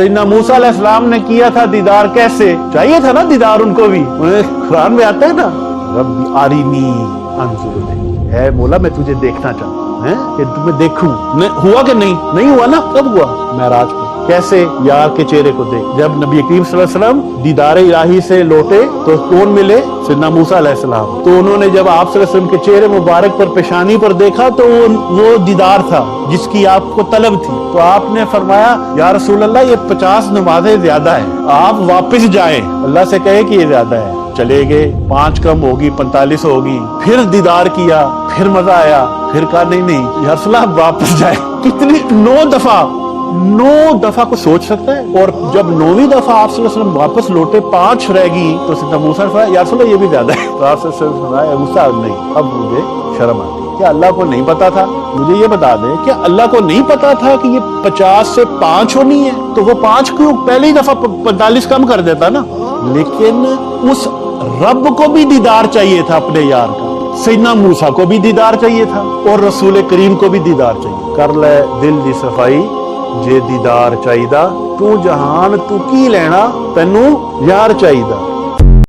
سیدنا موسیٰ علیہ السلام نے کیا تھا دیدار، کیسے چاہیے تھا نا دیدار ان کو بھی، قرآن میں آتا ہے نا ربی آرینی انظر الیک، اے مولا میں تجھے دیکھنا چاہتا ہوں کہ تمہیں دیکھوں۔ ہوا کہ نہیں ہوا نا؟ کب ہوا؟ معراج کو۔ کیسے؟ یار کے چہرے کو دیکھ۔ جب نبی کریم صلی اللہ علیہ وسلم دیدار الہی سے لوٹے تو کون ملے؟ سیدنا موسیٰ علیہ السلام۔ تو انہوں نے جب آپ صلی اللہ علیہ وسلم کے چہرے مبارک پر پیشانی پر دیکھا تو وہ دیدار تھا جس کی آپ کو طلب تھی۔ تو آپ نے فرمایا یا رسول اللہ یہ 50 نمازیں زیادہ ہیں، آپ واپس جائیں، اللہ سے کہے کہ یہ زیادہ ہے۔ چلے گئے، 5 کم ہوگی 45 ہوگی، پھر دیدار کیا، پھر مزہ آیا، پھر کہا نہیں یا رسول اللہ واپس جائیں۔ کتنی 9 دفعہ کو سوچ سکتا ہے؟ اور جب 9ویں دفعہ آپ صلی اللہ علیہ وسلم واپس لوٹے، 5 رہ گئی تو سیدنا موسیٰ نے فرمایا یا رسول اللہ یہ بھی زیادہ ہے۔ تو آپ صلی اللہ علیہ وسلم نے فرمایا موسیٰ نہیں، اب مجھے شرم آتی ہے۔ کیا اللہ کو نہیں پتا تھا؟ مجھے یہ بتا دیں، کیا اللہ کو نہیں پتا تھا کہ یہ 50 سے 5 ہونی ہے؟ تو وہ 5 کیوں پہلی دفعہ 45 کم کر دیتا نا؟ لیکن اس رب کو بھی دیدار چاہیے تھا اپنے یار کا، سیدنا موسیٰ کو بھی دیدار چاہیے تھا، اور رسول کریم کو بھی دیدار چاہیے۔ کر لے دل دی صفائی جے دیدار چاہیدا، تو جہان تو کی لینا، تینوں یار چاہیدا۔